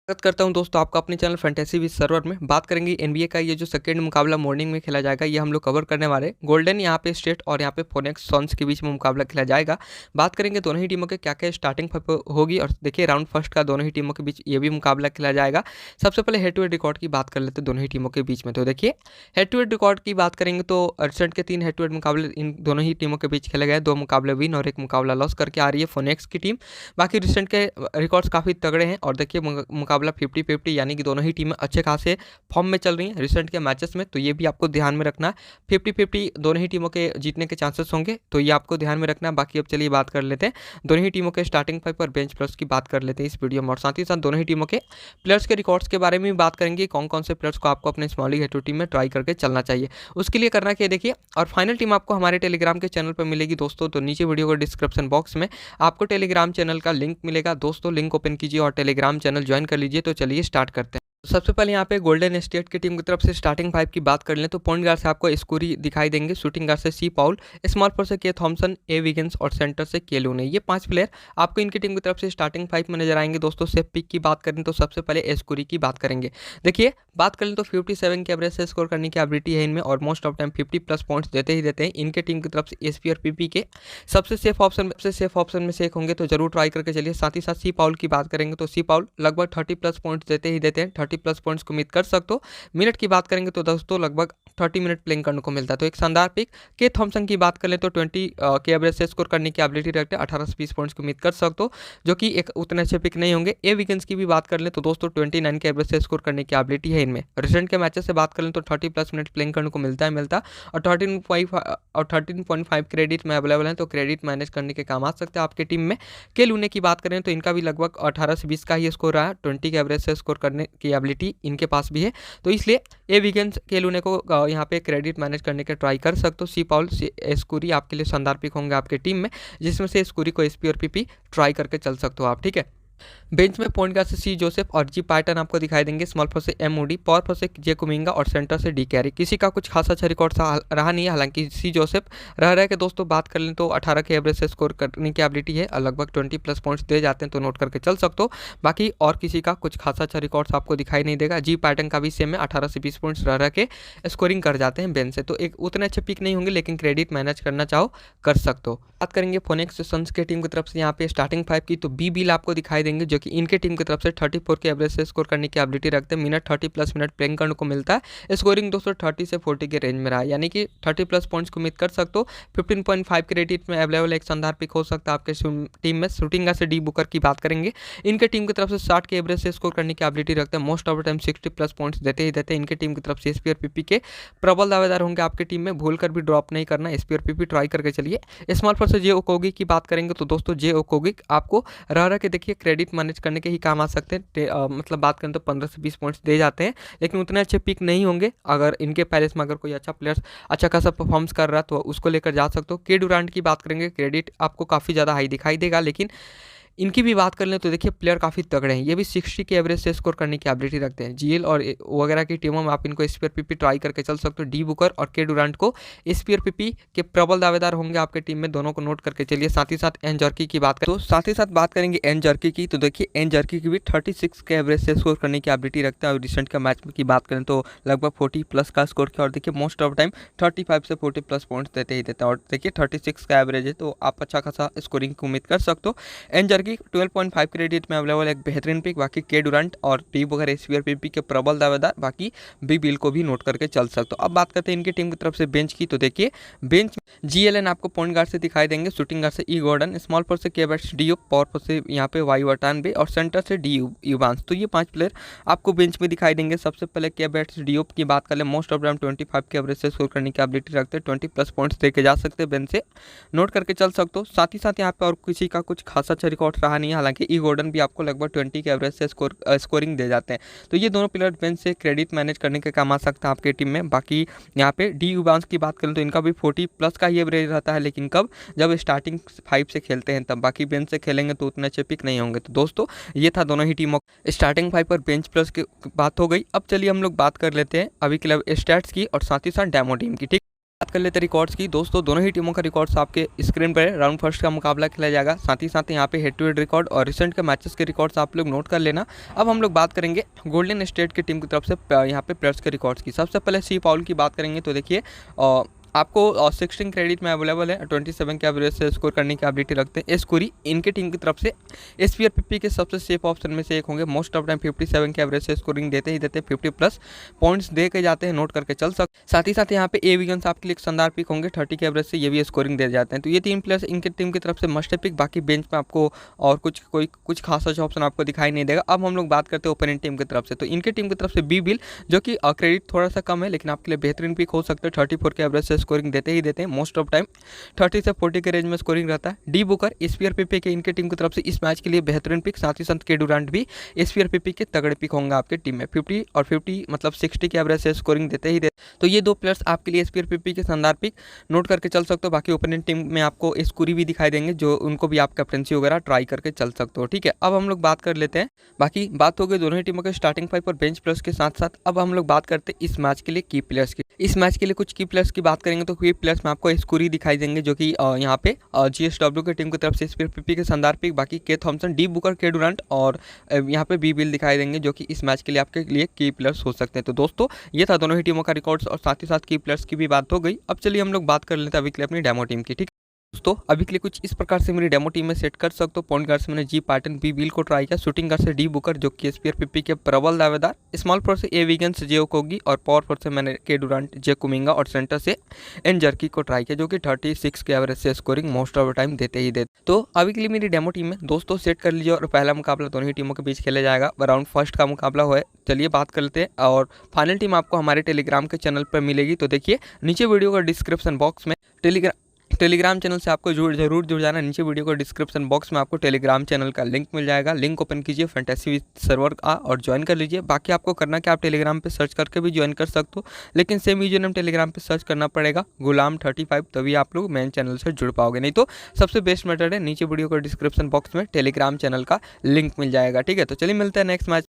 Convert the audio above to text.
स्वागत करता हूं दोस्तों आपका अपने चैनल फैंटेसी विद सर्वर में। बात करेंगे एनबीए का ये जो सेकंड मुकाबला मॉर्निंग में खेला जाएगा, ये हम लोग कवर करने वाले। गोल्डन यहाँ पे स्टेट और यहाँ पे फोनेक्स सॉन्स के बीच में मुकाबला खेला जाएगा। बात करेंगे दोनों ही टीमों के क्या क्या स्टार्टिंग होगी और देखिए राउंड फर्स्ट का दोनों ही टीमों के बीच ये भी मुकाबला खेला जाएगा। सबसे पहले हेड टू हेड रिकॉर्ड की बात कर लेते हैं दोनों ही टीमों के बीच में। तो देखिए हेड टू हेड रिकॉर्ड की बात करेंगे तो रिसेंट के 3 हेड टू हेड मुकाबले इन दोनों ही टीमों के बीच खेले गए। 2 मुकाबले विन और 1 मुकाबला लॉस करके आ रही है फोनेक्स की टीम। बाकी रिसेंट के रिकॉर्ड्स काफ़ी तगड़े हैं और देखिए मुकाबला 50-50 यानी कि दोनों ही टीमें अच्छे खासे फॉर्म में चल रही हैं रिसेंट के मैचेस में। तो ये भी आपको ध्यान में रखना है। 50-50 दोनों ही टीमों के जीतने के चांसेस होंगे, तो ये आपको ध्यान में रखना है। बाकी अब चलिए बात कर लेते हैं दोनों ही टीमों के स्टार्टिंग 5 और बेंच प्लेयर्स की बात कर लेते हैं इस वीडियो में, और साथ ही साथ दोनों ही टीमों के प्लेयर्स के रिकॉर्ड्स के बारे में भी बात करेंगे। कौन कौन से प्लेयर्स को आपको अपने small league head to team में ट्राई करके चलना चाहिए, उसके लिए करना क्या देखिए। और फाइनल टीम आपको हमारे टेलीग्राम के चैनल पर मिलेगी दोस्तों। तो नीचे वीडियो को डिस्क्रिप्शन बॉक्स में आपको टेलीग्राम चैनल का लिंक मिलेगा दोस्तों। लिंक ओपन कीजिए और टेलीग्राम चैनल ज्वाइन कर लीजिए। तो चलिए स्टार्ट करते हैं। सबसे पहले यहाँ पे गोल्डन स्टेट की टीम की तरफ से स्टार्टिंग 5 की बात कर लें तो पॉइंट गार्ड से आपको स्कूरी दिखाई देंगे, शूटिंग गार्ड से सी पॉल, स्मॉल फॉर से के थॉमसन, ए विगेंस और सेंटर से के लूने। ये 5 प्लेयर आपको इनकी टीम की तरफ से स्टार्टिंग 5 में नजर आएंगे दोस्तों। सेफ पिक की बात करें तो सबसे पहले स्कूरी की बात करेंगे। देखिए बात करें तो 57 के एवरेज से स्कोर करने की एबिलिटी है इनमें और मोस्ट ऑफ टाइम 50+ पॉइंट्स देते ही देते हैं। इनके टीम की तरफ से एसपी और पीपी के सबसे सेफ ऑप्शन में से एक होंगे, तो जरूर ट्राई करके चलिए। साथ ही साथ सी पॉल की बात करेंगे तो सी पॉल लगभग 30+ पॉइंट्स देते ही देते हैं। 30+ पॉइंट्स को उम्मीद कर सकते हो। मिनट की बात करेंगे तो दोस्तों लगभग 30 मिनट प्लेइंग करने को मिलता है, तो एक शानदार पिक। के थॉमसन की बात कर ले तो 20 के एवरेज से स्कोर करने की एबिलिटी रखते हैं। 18 से 20 पॉइंट्स की उम्मीद कर सकते हो, जो कि एक उतने अच्छे पिक नहीं होंगे। ए विगेंस की भी बात कर ले तो दोस्तों 29 के एवरेज से स्कोर करने की एबिलिटी है इनमें। रिसेंट के मैचेस से बात कर लें तो 30+ मिनट प्लेइंग करने को मिलता और 13.5 क्रेडिट में अवेलेबल है, तो क्रेडिट मैनेज करने के काम आ सकते हैं आपके टीम में। के लूने की बात करें तो इनका भी लगभग 18 से 20 का ही स्कोर रहा है। 20 के एवरेज से स्कोर करने की एबिलिटी इनके पास भी है, तो इसलिए ए वीकेंड्स के लूने को यहाँ पे क्रेडिट मैनेज करने के ट्राई कर सकते हो। सी पॉल स्कूरी आपके लिए शानदार पिक होंगे आपके टीम में, जिसमें से स्कूरी को एसपी और पीपी ट्राई करके चल सकते हो आप, ठीक है। बेंच में पॉइंट गार्ड से सी जोसेफ और जी पैटर्न आपको दिखाई देंगे। स्मॉल फॉर से एम मोडी, पावर फॉर से जे कुमिंगा और सेंटर से डी कैरी। किसी का कुछ खासा अच्छा रिकॉर्ड रहा नहीं है, हालांकि सी जोसेफ रह के दोस्तों बात कर लें तो 18 के एवरेज से स्कोर करने की एबिलिटी है और लगभग 20+ पॉइंट्स दे जाते हैं, तो नोट करके चल सकते हो। बाकी और किसी का कुछ खासा अच्छा रिकॉर्ड्स आपको दिखाई नहीं देगा। जी पैटर्न का भी सेम है, 18 से 20 पॉइंट्स रह के स्कोरिंग कर जाते हैं बेंच से, तो एक उतने अच्छे पिक नहीं होंगे, लेकिन क्रेडिट मैनेज करना चाहो कर सकते हो। बात करेंगे फोनेक्स सन्स के टीम की तरफ से यहाँ पे स्टार्टिंग 5 की, तो बी बिल आपको दिखाई देंगे, जो कि इनके टीम की तरफ से 34 के एवरेज से स्कोर करने की एबिलिटी रखते हैं। मिनट 30+ मिनट प्लेइंग करने को मिलता है। स्कोरिंग दोस्तों 30 से 40 के रेंज में रहा है, यानी कि 30+ पॉइंट्स को उम्मीद कर सकते हो। 15.5 क्रेडिट में अवेलेबल एक शानदार पिक हो सकता है आपके टीम में। शूटिंग से डी बुकर की बात करेंगे, इनके टीम की तरफ से 60 के एवरेज से स्कोर करने की एबिलिटी रखते हैं। Most of the time 60+ points देते ही देते हैं। इनके टीम की तरफ से एसपी और पीपी के प्रबल दावेदार होंगे आपकी टीम में, भूल कर भी ड्रॉप नहीं करना। एसपी और पीपी ट्राई करके चलिए। स्मॉल फॉर से जे ओकोगी की बात करेंगे तो दोस्तों जे ओकोगी आपको रह के देखिए क्रेडिट मैनेज करने के ही काम आ सकते हैं। मतलब बात करें तो 15 से 20 पॉइंट्स दे जाते हैं, लेकिन उतने अच्छे पिक नहीं होंगे। अगर इनके पैलेस में अगर कोई अच्छा प्लेयर अच्छा खासा परफॉर्म्स कर रहा है तो उसको लेकर जा सकते हो। के डुरांट की बात करेंगे, क्रेडिट आपको काफ़ी ज़्यादा हाई दिखाई देगा, लेकिन इनकी भी बात कर लें तो देखिए प्लेयर काफ़ी तगड़े हैं। ये भी 60 के एवरेज से स्कोर करने की एबिलिटी रखते हैं। जीएल और वगैरह की टीमों में आप इनको एसपी और पीपी ट्राई करके चल सकते हो। डी बुकर और के डुरांट को एसपी और पीपी के प्रबल दावेदार होंगे आपके टीम में, दोनों को नोट करके चलिए। साथ ही साथ एन जर्की की बात करें तो साथ ही साथ बात करेंगे एन जर्की की, तो देखिए एन जर्की की भी 36 के एवरेज से स्कोर करने की एबिलिटी रखते हैं। और रिसेंट का मैच की बात करें तो लगभग 40+ का स्कोर किया, और देखिए मोस्ट ऑफ टाइम 35 से 40+ पॉइंट्स देते ही देते हैं। और देखिए 36 का एवरेज है, तो आप अच्छा खासा स्कोरिंग की उम्मीद कर सकते हो। एन जर्की 12.5 क्रेडिट में अवेलेबल एक बेहतरीन पिक। बाकी के डुरांट और टी बुकर एसपी और पीपी के प्रबल दावेदार, बाकी बी बिल को भी नोट करके चल सकते हो। अब बात करते हैं इनकी टीम की तरफ से बेंच की, तो देखिए बेंच जीएलएन आपको पॉइंट गार्ड से दिखाई देंगे, शूटिंग गार्ड से ई गॉर्डन, स्मॉल फॉर से के बैट्स डी पावर फॉर से यहाँ पे वाई वटान बे और सेंटर से डी युवांश। तो ये 5 प्लेयर आपको बेंच में दिखाई देंगे। सबसे पहले के बैट्स डी की बात कर ले, मोस्ट ऑफ टाइम 25 के एवरेज से स्कोर करने की एबिलिटी रखते हैं। 20+ पॉइंट्स देके जा सकते हैं बेंच से, नोट करके चल सकते हो। साथ ही साथ यहाँ पे और किसी का कुछ खासा अच्छा रिकॉर्ड रहा नहीं है, हालांकि ई गॉर्डन भी आपको लगभग 20 के एवरेज से स्कोरिंग दे जाते हैं। तो ये दोनों प्लेयर बेंच से क्रेडिट मैनेज करने के काम आ सकता है आपके टीम में। बाकी यहाँ पे डी युवांश की बात करें तो इनका भी 40+ का ही एवरेज रहता है, लेकिन कब जब स्टार्टिंग 5 से खेलते हैं तब। बाकी बेंच से खेलेंगे तो उतने अच्छे पिक नहीं होंगे। तो दोस्तों ये था दोनों ही टीमों स्टार्टिंग 5 पर बेंच प्लस की बात हो गई। अब चलिए हम लोग बात कर लेते हैं अभी क्लब स्टैट्स की और साथ ही साथ डेमो टीम की, ठीक। बात कर लेते हैं रिकॉर्ड्स की। दोस्तों दोनों ही टीमों का रिकॉर्ड्स आपके स्क्रीन पर है। राउंड फर्स्ट का मुकाबला खेला जाएगा, साथ ही साथ यहाँ पे हेड टू हेड रिकॉर्ड और रिसेंट के मैचेस के रिकॉर्ड्स आप लोग नोट कर लेना। अब हम लोग बात करेंगे गोल्डन स्टेट की टीम की तरफ से यहाँ पे प्लेयर्स के रिकॉर्ड्स की। सबसे पहले सी पाउल की बात करेंगे तो देखिए आपको 16 क्रेडिट में अवेलेबल है, 27 के एवरेज से स्कोर करने की एबिलिटी रखते हैं। एस्कुरी इनके टीम की तरफ से एसपीआर पीपी के सबसे सेफ ऑप्शन में से एक होंगे। मोस्ट ऑफ टाइम 57 के एवरेज से स्कोरिंग देते ही देते, 50 प्लस पॉइंट्स दे के जाते हैं, नोट करके चल सकते। साथ ही साथ यहाँ पे ए विगन्स आपके लिए एक शानदार पिक होंगे, 30 के एवरेज से ये भी स्कोरिंग दे जाते हैं। तो ये 3 प्लेयर्स इनके टीम की तरफ से मस्ट पिक। बाकी बेंच में आपको और कुछ खास अच्छा ऑप्शन आपको दिखाई नहीं देगा। अब हम लोग बात करते हैं ओपोनेंट टीम की तरफ से। तो इनके टीम की तरफ से बी बिल, जो कि क्रेडिट थोड़ा सा कम है लेकिन आपके लिए बेहतरीन पिक हो सकते हैं। 34 के एवरेज से स्कोरिंग देते ही देते हैं, मोस्ट ऑफ टाइम 30 से 40 के रेंज में स्कोरिंग रहता है। डी बुकर एसपीआर पीपी के इनके टीम की तरफ से इस मैच के लिए बेहतरीन पिक। साथ ही साथ के डुरांट भी एसपीआर पीपी के तगड़े पिक होंगे आपके टीम में। 50 और 50 मतलब 60 के एवरेज से स्कोरिंग देते ही देते। तो ये 2 प्लेयर्स आपके लिए एसपीआर पीपी के शानदार पिक, नोट करके चल सकते हो। बाकी ओपोनेंट टीम में आपको एस्कुरी भी दिखाई देंगे, जो उनको भी आप कैप्टनसी वगैरह ट्राई करके चल सकते हो। ठीक है, अब हम लोग बात कर लेते हैं। बाकी बात हो गई दोनों ही टीमों के स्टार्टिंग 5 और बेंच प्लेयर्स के साथ साथ अब हम लोग बात करते हैं इस मैच के लिए की प्लेयर्स की। इस मैच के लिए कुछ की प्लेयर्स की बात करेंगे तो की प्लेयर्स में आपको एस्कुरी दिखाई देंगे, जो कि यहाँ पे जीएसडब्ल्यू की टीम की तरफ से एसपीआर पीपी के शानदार पिक। बाकी के थॉमसन, डी बुकर, के डुरांट और यहाँ पे बी बिल दिखाई देंगे, जो कि इस मैच के लिए आपके लिए की प्लेयर्स हो सकते हैं। तो दोस्तों ये था दोनों ही टीमों का रिकॉर्ड्स और साथ ही साथ की प्लेयर्स की भी बात हो गई। अब चलिए हम लोग बात कर लेते हैं अभी के लिए अपनी डेमो टीम की। ठीक है दोस्तों, अभी के लिए कुछ इस प्रकार से मेरी डेमो टीम में सेट कर सकते हो। पॉइंट गार्ड से मैंने जी पैटर्न, बी बिल को ट्राई किया। शूटिंग गार्ड से डी बुकर, जो कि एसपीआर पीपी के प्रबल दावेदार। स्मॉल फोर्स से ए विगन्स, जे ओकोगी और पावर फोर्स से मैंने के डुरांट, जे कुमिंगा और सेंटर से एन जर्की को ट्राई किया, जो कि 36 के एवरेज से scoring most of the time देते ही देते। तो अभी के लिए मेरी डेमो टीम में दोस्तों सेट कर लीजिए और पहला मुकाबला दोनों ही टीमों के बीच खेला जाएगा। राउंड फर्स्ट का मुकाबला हुआ है, चलिए बात कर लेते हैं। और फाइनल टीम आपको हमारे टेलीग्राम के चैनल पर मिलेगी। तो देखिए नीचे वीडियो का डिस्क्रिप्शन बॉक्स में टेलीग्राम चैनल से आपको जरूर जुड़ जाना। नीचे वीडियो को डिस्क्रिप्शन बॉक्स में आपको टेलीग्राम चैनल का लिंक मिल जाएगा। लिंक ओपन कीजिए, फैंटेसी सर्वर का और ज्वाइन कर लीजिए। बाकी आपको करना क्या, आप टेलीग्राम पे सर्च करके भी ज्वाइन कर सकते हो, लेकिन सेम यूजर नेम टेलीग्राम पे सर्च करना पड़ेगा गुलाम35, तभी आप लोग मेन चैनल से जुड़ पाओगे। नहीं तो सबसे बेस्ट मेथड है, नीचे वीडियो को डिस्क्रिप्शन बॉक्स में टेलीग्राम चैनल का लिंक मिल जाएगा। ठीक है, तो चलिए मिलते हैं नेक्स्ट मैच।